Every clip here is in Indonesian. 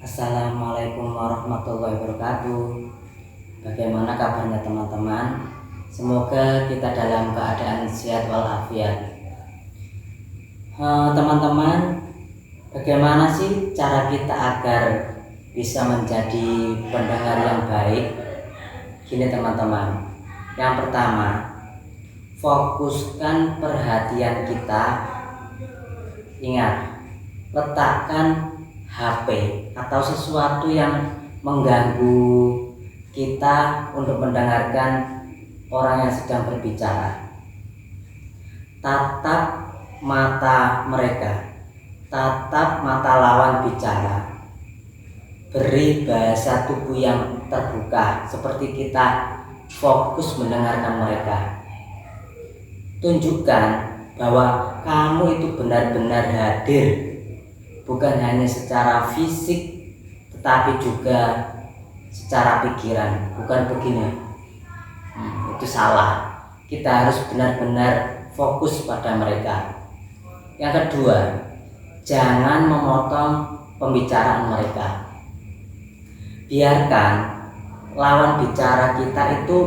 Assalamualaikum warahmatullahi wabarakatuh. Bagaimana kabarnya teman-teman? Semoga kita dalam keadaan sehat walafiat. Teman-teman, bagaimana sih cara kita agar bisa menjadi pendengar yang baik? Gini teman-teman, yang pertama, fokuskan perhatian kita. Ingat, letakkan HP atau sesuatu yang mengganggu kita untuk mendengarkan orang yang sedang berbicara. Tatap mata mereka, tatap mata lawan bicara. Beri bahasa tubuh yang terbuka seperti kita fokus mendengarkan mereka. Tunjukkan bahwa kamu itu benar-benar hadir, bukan hanya secara fisik tetapi juga secara pikiran. Bukan begini, itu salah. Kita harus benar-benar fokus pada mereka. Yang kedua, jangan memotong pembicaraan mereka. Biarkan lawan bicara kita itu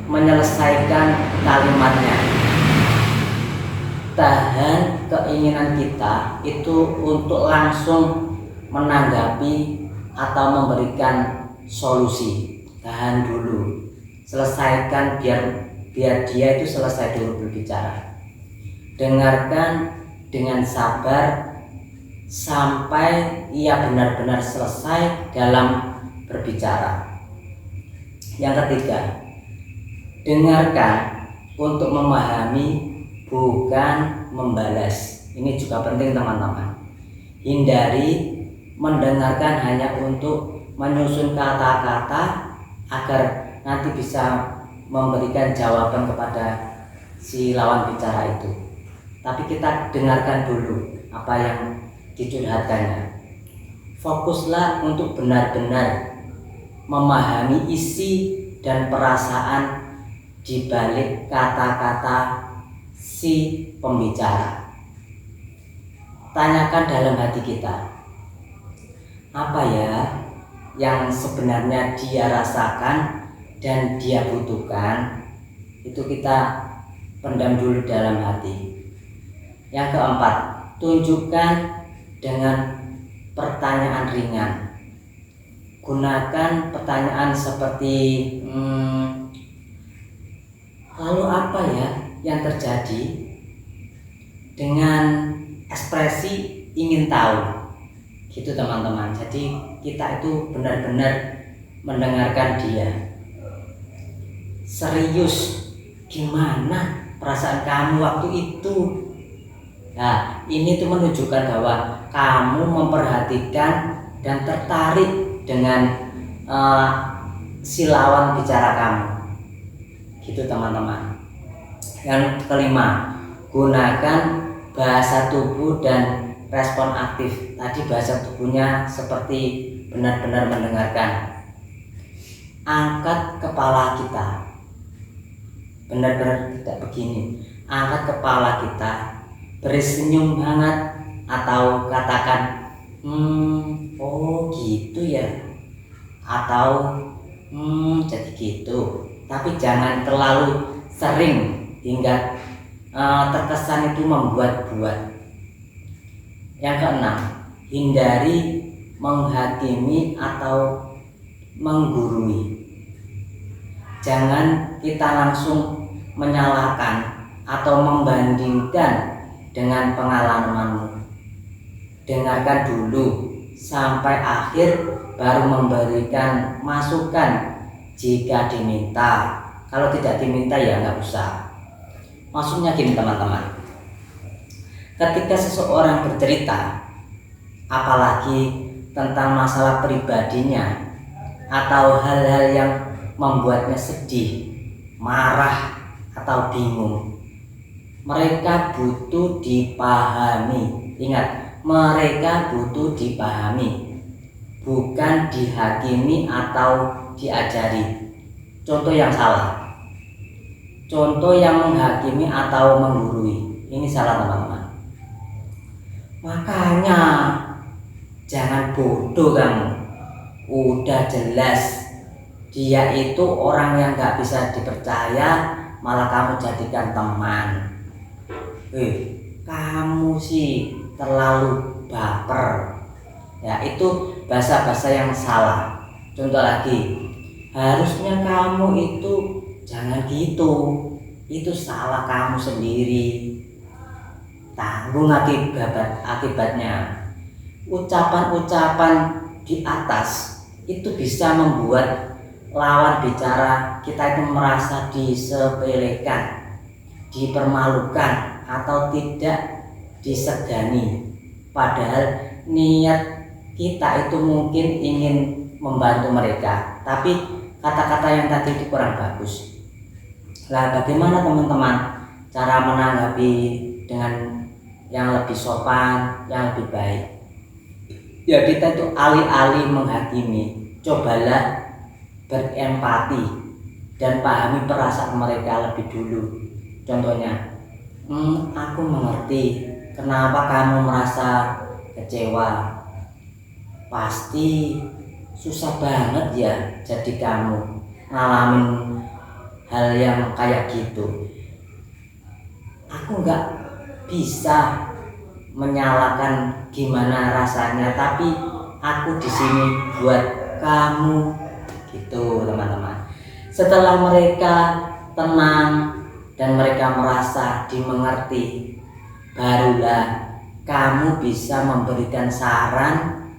menyelesaikan kalimatnya. Tahan keinginan kita itu untuk langsung menanggapi atau memberikan solusi. Tahan dulu, selesaikan biar dia itu selesai dulu berbicara. Dengarkan dengan sabar sampai ia benar-benar selesai dalam berbicara. Yang ketiga, dengarkan untuk memahami, bukan membalas. Ini juga penting teman-teman. Hindari mendengarkan hanya untuk menyusun kata-kata agar nanti bisa memberikan jawaban kepada si lawan bicara itu. Tapi kita dengarkan dulu apa yang dicurhatkannya. Fokuslah untuk benar-benar memahami isi dan perasaan di balik kata-kata si pembicara. Tanyakan dalam hati kita, apa ya yang sebenarnya dia rasakan dan dia butuhkan. Itu kita pendam dulu dalam hati. Yang keempat, tunjukkan dengan pertanyaan ringan. Gunakan pertanyaan seperti lalu apa ya yang terjadi, dengan ekspresi ingin tahu. Gitu teman-teman. Jadi kita itu benar-benar mendengarkan dia. Serius, gimana perasaan kamu waktu itu? Nah, ini tuh menunjukkan bahwa kamu memperhatikan dan tertarik dengan si lawan bicara kamu. Gitu teman-teman. Yang kelima, gunakan bahasa tubuh dan respon aktif. Tadi bahasa tubuhnya seperti benar-benar mendengarkan. Angkat kepala kita. Benar-benar tidak begini. Angkat kepala kita, beri senyum hangat atau katakan oh gitu ya, atau jadi gitu. Tapi jangan terlalu sering hingga terkesan itu membuat-buat. Yang keenam, hindari menghakimi atau menggurui. Jangan kita langsung menyalahkan atau membandingkan dengan pengalamanmu. Dengarkan dulu sampai akhir baru memberikan masukan jika diminta. Kalau tidak diminta ya nggak usah. Maksudnya gini teman-teman, ketika seseorang bercerita, apalagi tentang masalah pribadinya atau hal-hal yang membuatnya sedih, marah, atau bingung, mereka butuh dipahami. Ingat, mereka butuh dipahami, bukan dihakimi atau diajari. Contoh yang salah, contoh yang menghakimi atau menggurui, ini salah teman-teman. Makanya jangan bodoh kamu, Udah jelas dia itu orang yang gak bisa dipercaya, malah kamu jadikan teman. Kamu sih terlalu baper. Ya, itu bahasa-bahasa yang salah. Contoh lagi, harusnya kamu itu jangan gitu. Itu salah kamu sendiri. Tanggung akibatnya. Ucapan-ucapan di atas itu bisa membuat lawan bicara kita itu merasa disepelekan, dipermalukan, atau tidak disegani. Padahal niat kita itu mungkin ingin membantu mereka, tapi kata-kata yang tadi itu kurang bagus. Lah, bagaimana teman-teman cara menanggapi dengan yang lebih sopan, yang lebih baik? Ya, kita itu alih-alih menghakimi, cobalah berempati dan pahami perasaan mereka lebih dulu. Contohnya, aku mengerti kenapa kamu merasa kecewa. Pasti susah banget ya jadi kamu ngalamin hal yang kayak gitu. Aku nggak bisa menyalahkan gimana rasanya, tapi aku di sini buat kamu, gitu teman-teman. Setelah mereka tenang dan mereka merasa dimengerti, barulah kamu bisa memberikan saran,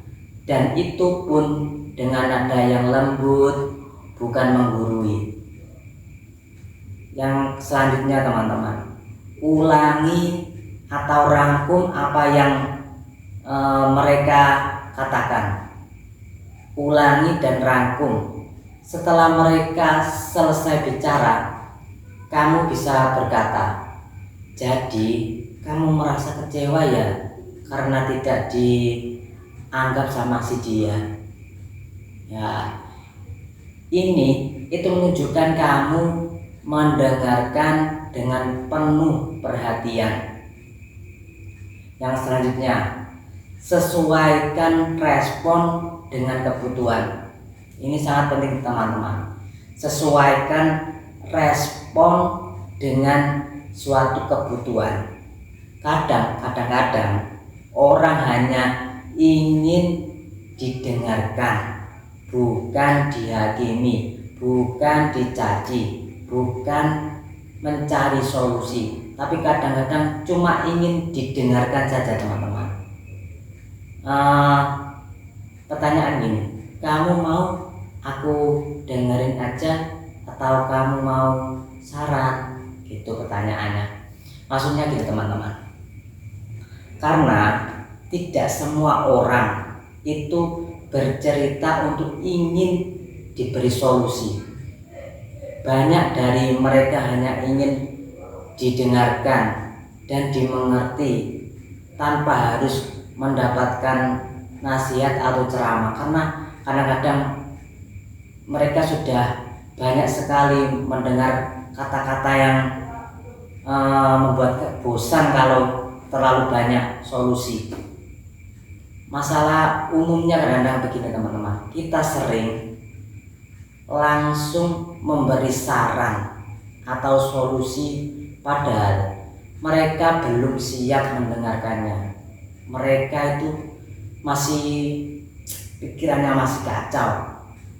dan itu pun dengan nada yang lembut, bukan menggurui. Yang selanjutnya teman-teman, ulangi atau rangkum apa yang mereka katakan. Ulangi dan rangkum. Setelah mereka selesai bicara, kamu bisa berkata, jadi kamu merasa kecewa ya karena tidak dianggap sama si dia. Ya, ini itu menunjukkan kamu mendengarkan dengan penuh perhatian. Yang selanjutnya, sesuaikan respon dengan kebutuhan. Ini sangat penting teman-teman. Sesuaikan respon dengan suatu kebutuhan. Kadang-kadang orang hanya ingin didengarkan, bukan dihakimi, bukan dicaci, bukan mencari solusi, tapi kadang-kadang cuma ingin didengarkan saja teman-teman. Pertanyaan gini, kamu mau aku dengerin aja atau kamu mau saran? Gitu pertanyaannya. Maksudnya gitu teman-teman, karena tidak semua orang itu bercerita untuk ingin diberi solusi. Banyak dari mereka hanya ingin didengarkan dan dimengerti tanpa harus mendapatkan nasihat atau ceramah, karena kadang-kadang mereka sudah banyak sekali mendengar kata-kata yang membuat bosan kalau terlalu banyak solusi. Masalah umumnya kadang-kadang begini teman-teman, kita sering langsung memberi saran atau solusi padahal mereka belum siap mendengarkannya. Mereka itu masih pikirannya masih kacau.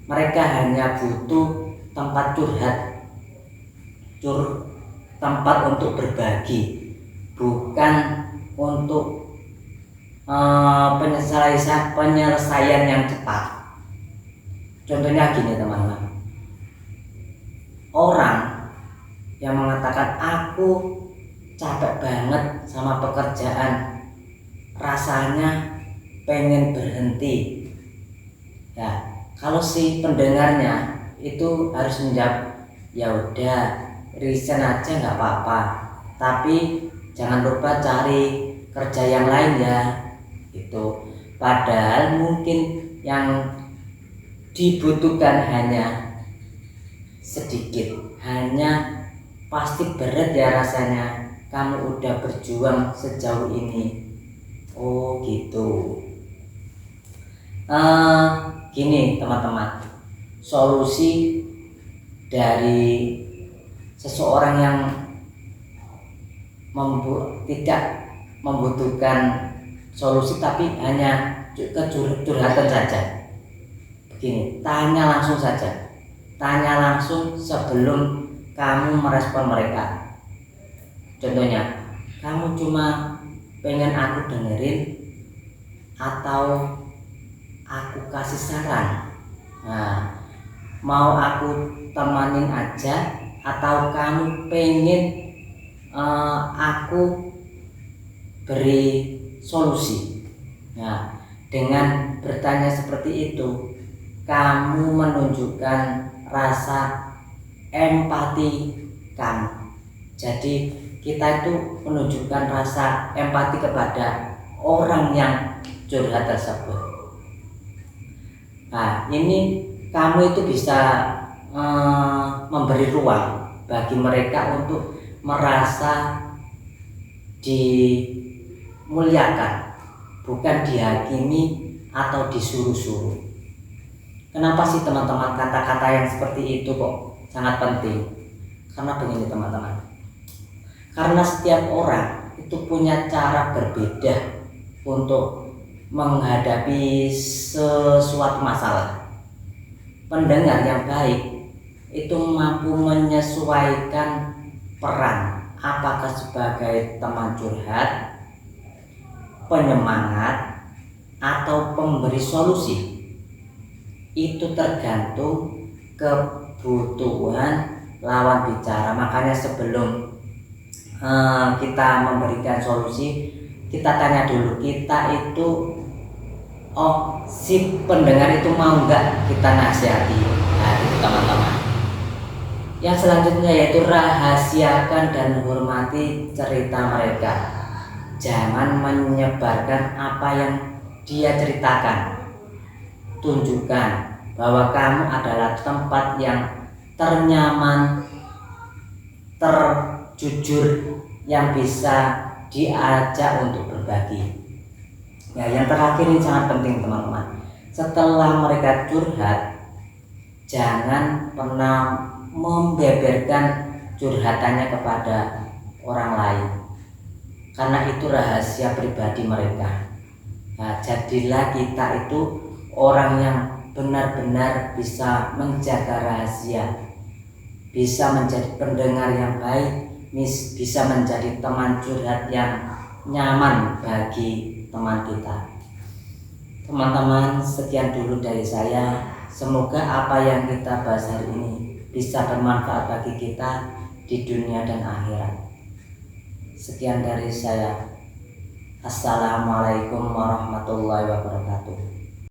Mereka hanya butuh tempat curhat, tempat untuk berbagi, bukan untuk penyelesaian yang cepat. Contohnya gini teman-teman, orang yang mengatakan aku capek banget sama pekerjaan, rasanya pengen berhenti. Ya, kalau si pendengarnya itu harus menjawab, ya udah resign aja nggak apa-apa, tapi jangan lupa cari kerja yang lain ya. Itu padahal mungkin yang dibutuhkan hanya sedikit, hanya pasti berat ya rasanya, kamu udah berjuang sejauh ini. Oh gitu. Gini teman-teman, solusi dari seseorang yang tidak membutuhkan solusi tapi hanya curhatan saja. Begini, tanya langsung saja, tanya langsung sebelum kamu merespon mereka. Contohnya, kamu cuma pengen aku dengerin atau aku kasih saran? Nah, mau aku temanin aja atau kamu pengen aku beri solusi? Nah, dengan bertanya seperti itu, kamu menunjukkan rasa empati kamu. Jadi kita itu menunjukkan rasa empati kepada orang yang curhat tersebut. Nah, ini kamu itu bisa memberi ruang bagi mereka untuk merasa dimuliakan, bukan dihakimi atau disuruh-suruh. Kenapa sih teman-teman kata-kata yang seperti itu kok sangat penting? Karena begini teman-teman, karena setiap orang itu punya cara berbeda untuk menghadapi sesuatu masalah. Pendengar yang baik itu mampu menyesuaikan peran, apakah sebagai teman curhat, penyemangat, atau pemberi solusi. Itu tergantung kebutuhan lawan bicara. Makanya sebelum kita memberikan solusi, kita tanya dulu, kita itu si pendengar itu mau nggak kita nasihati. Nah, itu teman-teman. Yang selanjutnya yaitu rahasiakan dan hormati cerita mereka. Jangan menyebarkan apa yang dia ceritakan. Tunjukkan bahwa kamu adalah tempat yang ternyaman, terjujur, yang bisa diajak untuk berbagi. Ya, yang terakhir ini sangat penting teman-teman. Setelah mereka curhat, jangan pernah membeberkan curhatannya kepada orang lain, karena itu rahasia pribadi mereka. Nah, jadilah kita itu orang yang benar-benar bisa menjaga rahasia, bisa menjadi pendengar yang baik, bisa menjadi teman curhat yang nyaman bagi teman kita. Teman-teman, sekian dulu dari saya. Semoga apa yang kita bahas hari ini bisa bermanfaat bagi kita di dunia dan akhirat. Sekian dari saya. Assalamualaikum warahmatullahi wabarakatuh.